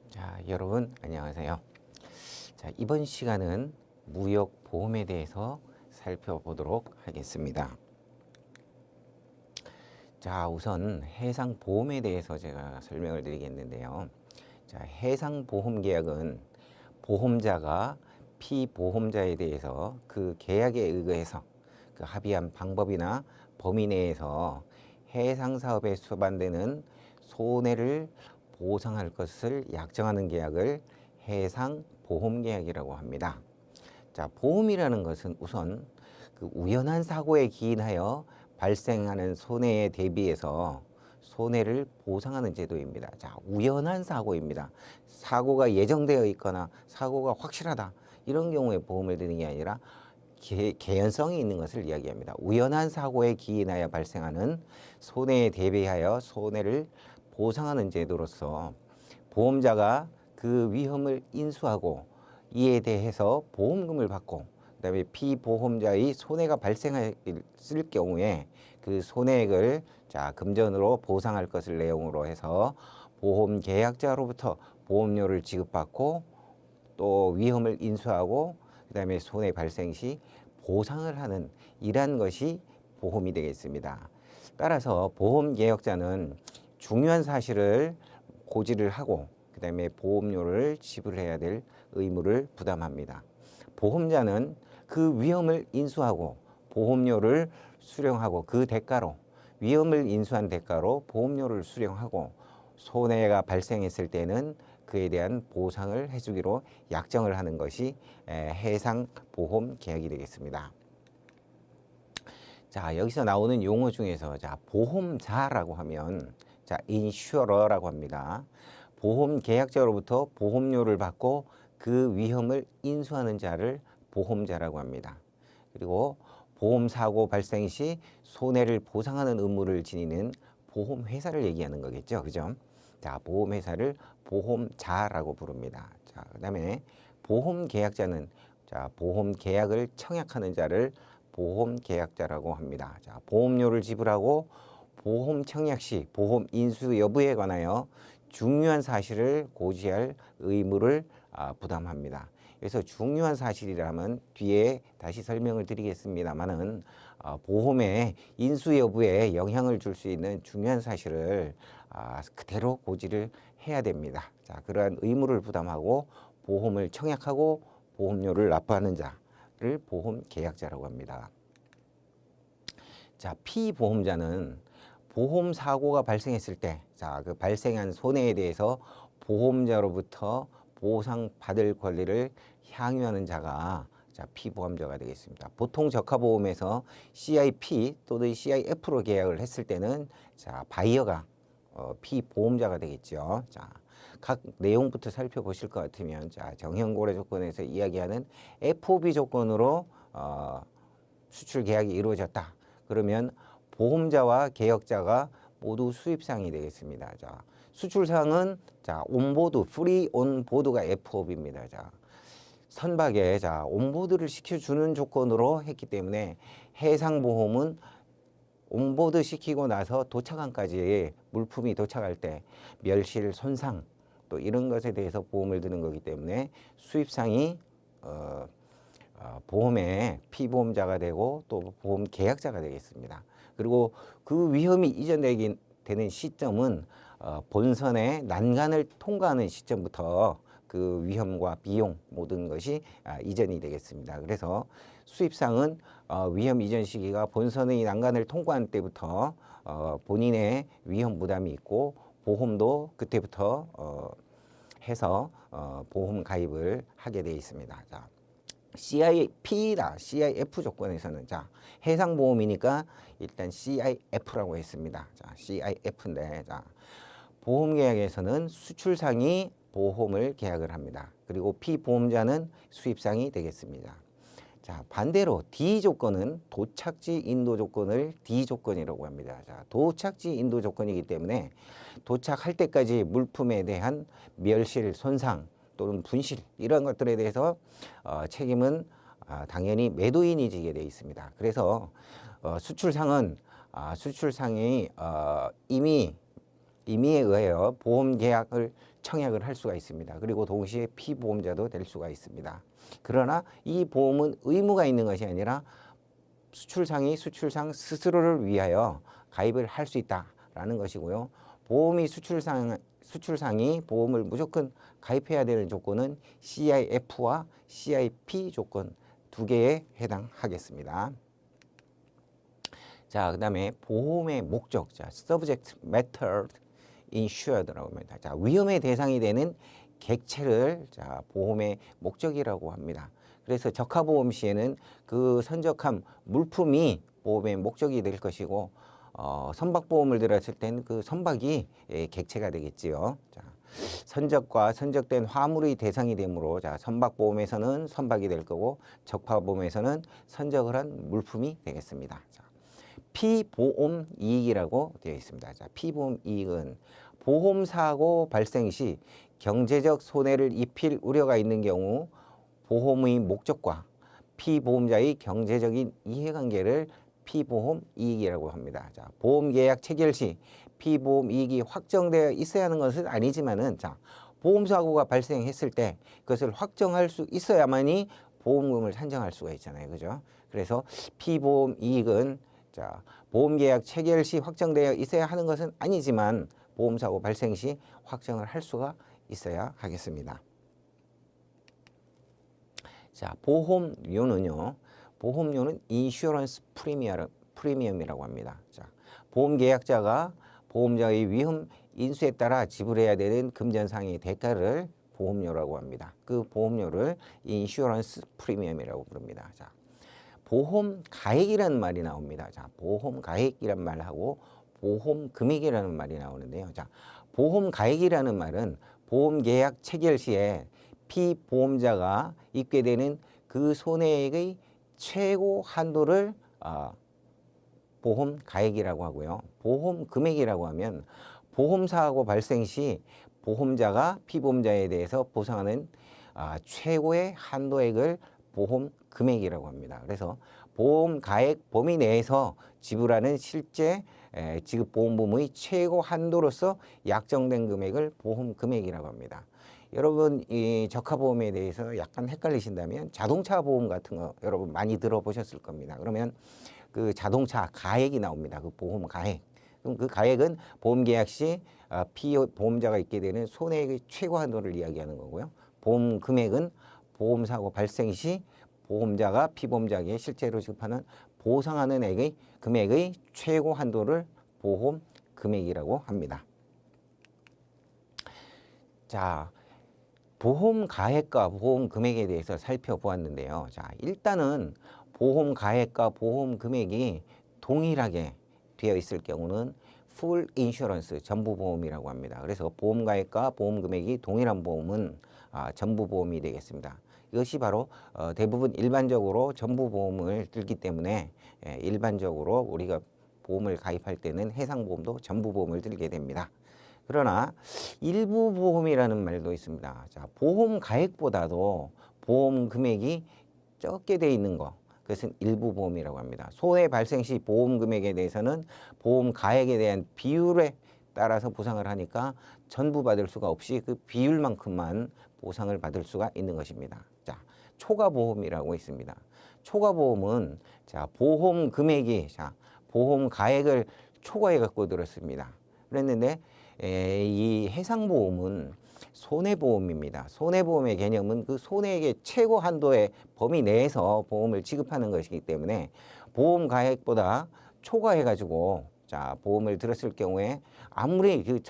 자, 여러분 안녕하세요. 자, 이번 시간은 무역보험에 대해서 살펴보도록 하겠습니다. 자, 우선 해상보험에 대해서 제가 설명을 드리겠는데요. 자, 해상보험계약은 보험자가 피보험자에 대해서 그 계약에 의거해서 그 합의한 방법이나 범위 내에서 해상사업에 수반되는 손해를 보상할 것을 약정하는 계약을 해상보험계약이라고 합니다. 자, 보험이라는 것은 우선 그 우연한 사고에 기인하여 발생하는 손해에 대비해서 손해를 보상하는 제도입니다. 자, 우연한 사고입니다. 사고가 예정되어 있거나 사고가 확실하다. 이런 경우에 보험을 드는 게 아니라 개연성이 있는 것을 이야기합니다. 우연한 사고에 기인하여 발생하는 손해에 대비하여 손해를 보상하는 제도로서 보험자가 그 위험을 인수하고 이에 대해서 보험금을 받고 그다음에 피보험자의 손해가 발생했을 경우에 그 손해액을 금전으로 보상할 것을 내용으로 해서 보험 계약자로부터 보험료를 지급받고 또 위험을 인수하고 그다음에 손해 발생 시 보상을 하는 이러한 것이 보험이 되겠습니다. 따라서 보험 계약자는 중요한 사실을 고지를 하고 그다음에 보험료를 지불해야 될 의무를 부담합니다. 보험자는 그 위험을 인수하고 보험료를 수령하고 그 대가로 위험을 인수한 대가로 보험료를 수령하고 손해가 발생했을 때는 그에 대한 보상을 해주기로 약정을 하는 것이 해상보험 계약이 되겠습니다. 자, 여기서 나오는 용어 중에서 보험자라고 하면 인슈어러라고 합니다. 보험 계약자로부터 보험료를 받고 그 위험을 인수하는 자를 보험자라고 합니다. 그리고 보험사고 발생 시 손해를 보상하는 의무를 지니는 보험회사를 얘기하는 거겠죠. 그죠? 자, 보험회사를 보험자라고 부릅니다. 자, 그다음에 보험계약자는 보험계약을 청약하는 자를 보험계약자라고 합니다. 자, 보험료를 지불하고 보험 청약 시 보험 인수 여부에 관하여 중요한 사실을 고지할 의무를 부담합니다. 그래서 중요한 사실이라면 뒤에 다시 설명을 드리겠습니다만은 보험의 인수 여부에 영향을 줄 수 있는 중요한 사실을 그대로 고지를 해야 됩니다. 자, 그러한 의무를 부담하고 보험을 청약하고 보험료를 납부하는 자를 보험 계약자라고 합니다. 자, 피보험자는 보험 사고가 발생했을 때, 그 발생한 손해에 대해서 보험자로부터 보상받을 권리를 향유하는 자가 피보험자가 되겠습니다. 보통 적합보험에서 CIP 또는 CIF로 계약을 했을 때는 바이어가 피보험자가 되겠죠. 각 내용부터 살펴보실 것 같으면 정형고려 조건에서 이야기하는 FOB 조건으로 수출 계약이 이루어졌다. 그러면 보험자와 계약자가 모두 수입상이 되겠습니다. 수출상은 온보드, 프리 온보드가 FOB입니다. 선박에 온보드를 시켜주는 조건으로 했기 때문에 해상보험은 온보드 시키고 나서 도착함까지 물품이 도착할 때 멸실, 손상 또 이런 것에 대해서 보험을 드는 거기 때문에 수입상이 보험의 피보험자가 되고 또 보험 계약자가 되겠습니다. 그리고 그 위험이 이전되는 시점은 본선의 난간을 통과하는 시점부터 그 위험과 비용 모든 것이 이전이 되겠습니다. 그래서 수입상은 위험 이전 시기가 본선의 난간을 통과한 때부터 본인의 위험 부담이 있고 보험도 그때부터 해서 보험 가입을 하게 되어 있습니다. CIP나 CIF 조건에서는 해상보험이니까 일단 CIF라고 했습니다. CIF인데 보험계약에서는 수출상이 보험을 계약을 합니다. 그리고 피보험자는 수입상이 되겠습니다. 반대로 D 조건은 도착지 인도 조건을 D 조건이라고 합니다. 도착지 인도 조건이기 때문에 도착할 때까지 물품에 대한 멸실, 손상 또는 분실 이런 것들에 대해서 책임은 당연히 매도인이 지게 되어 있습니다. 그래서 수출상은 수출상이 이미 임의에 의하여 보험 계약을 청약을 할 수가 있습니다. 그리고 동시에 피보험자도 될 수가 있습니다. 그러나 이 보험은 의무가 있는 것이 아니라 수출상이 수출상 스스로를 위하여 가입을 할 수 있다라는 것이고요. 보험이 수출상이 보험을 무조건 가입해야 되는 조건은 CIF와 CIP 조건 두 개에 해당하겠습니다. 자, 그다음에 보험의 목적, 자, subject matter insured라고 합니다. 자, 위험의 대상이 되는 객체를 자, 보험의 목적이라고 합니다. 그래서 적하보험 시에는 그 선적한 물품이 보험의 목적이 될 것이고, 선박보험을 들었을 때는 그 선박이 객체가 되겠지요. 자, 선적과 선적된 화물의 대상이 되므로 자, 선박보험에서는 선박이 될 거고, 적하보험에서는 선적을 한 물품이 되겠습니다. 자, 피보험 이익이라고 되어 있습니다. 자, 피보험 이익은 보험사고 발생 시 경제적 손해를 입힐 우려가 있는 경우 보험의 목적과 피보험자의 경제적인 이해관계를 피보험 이익이라고 합니다. 자, 보험계약 체결 시 피보험 이익이 확정되어 있어야 하는 것은 아니지만은 자, 보험사고가 발생했을 때 그것을 확정할 수 있어야만이 보험금을 산정할 수가 있잖아요. 그죠? 그래서 피보험 이익은 자, 보험계약 체결 시 확정되어 있어야 하는 것은 아니지만 보험사고 발생 시 확정을 할 수가 있어야 하겠습니다. 자, 보험료는요. 보험료는 인슈런스 프리미엄이라고 합니다. 자, 보험계약자가 보험자의 위험 인수에 따라 지불해야 되는 금전상의 대가를 보험료라고 합니다. 그 보험료를 인슈런스 프리미엄이라고 부릅니다. 자, 보험 가액이라는 말이 나옵니다. 자, 보험 가액이란 말하고 보험 금액이라는 말이 나오는데요. 자, 보험 가액이라는 말은 보험 계약 체결 시에 피보험자가 입게 되는 그 손해액의 최고 한도를 보험 가액이라고 하고요. 보험 금액이라고 하면 보험사고 발생 시 보험자가 피보험자에 대해서 보상하는 최고의 한도액을 보험 금액이라고 합니다. 그래서 보험 가액 범위 내에서 지불하는 실제 지급 보험금의 최고 한도로서 약정된 금액을 보험 금액이라고 합니다. 여러분 이 적하보험에 대해서 약간 헷갈리신다면 자동차 보험 같은 거 여러분 많이 들어보셨을 겁니다. 그러면 그 자동차 가액이 나옵니다. 그 보험 가액. 그럼 그 가액은 보험 계약 시 피보험자가 있게 되는 손해액의 최고 한도를 이야기하는 거고요. 보험 금액은 보험사고 발생 시 보험자가 피보험자에게 실제로 지급하는 보상하는 금액의 최고 한도를 보험 금액이라고 합니다. 자, 보험 가액과 보험 금액에 대해서 살펴보았는데요. 자, 일단은 보험 가액과 보험 금액이 동일하게 되어 있을 경우는 full insurance, 전부 보험이라고 합니다. 그래서 보험 가액과 보험 금액이 동일한 보험은 전부 보험이 되겠습니다. 이것이 바로 대부분 일반적으로 전부 보험을 들기 때문에 일반적으로 우리가 보험을 가입할 때는 해상보험도 전부 보험을 들게 됩니다. 그러나 일부 보험이라는 말도 있습니다. 자, 보험 가액보다도 보험 금액이 적게 돼 있는 거, 그것은 일부 보험이라고 합니다. 손해 발생 시 보험 금액에 대해서는 보험 가액에 대한 비율에 따라서 보상을 하니까 전부 받을 수가 없이 그 비율만큼만 보상을 받을 수가 있는 것입니다. 자, 초과보험이라고 있습니다. 초과보험은 자, 보험 금액이 자, 보험 가액을 초과해 갖고 들었습니다. 그랬는데 이 해상보험은 손해보험입니다. 손해보험의 개념은 그 손해액의 최고 한도의 범위 내에서 보험을 지급하는 것이기 때문에 보험 가액보다 초과해가지고 자, 보험을 들었을 경우에 아무리 그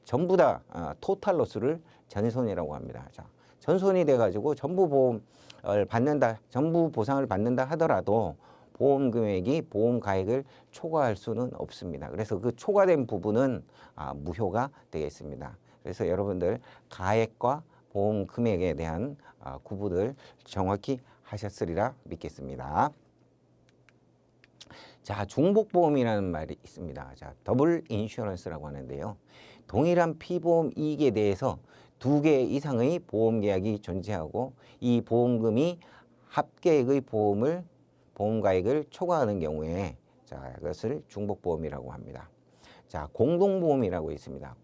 전부 다 토탈 로스를 전손이라고 합니다. 자, 전손이 돼가지고 전부 보험을 받는다, 전부 보상을 받는다 하더라도 보험 금액이 보험 가액을 초과할 수는 없습니다. 그래서 그 초과된 부분은 무효가 되겠습니다. 그래서 여러분들 가액과 보험 금액에 대한 구분을 정확히 하셨으리라 믿겠습니다. 자, 중복보험이라는 말이 있습니다. 자, 더블 인슈런스라고 하는데요. 동일한 피보험 이익에 대해서 2개 이상의 보험 계약이 존재하고 이 보험금이 합계액의 보험 가액을 초과하는 경우에 자, 이것을 중복보험이라고 합니다. 자, 공동보험이라고 있습니다.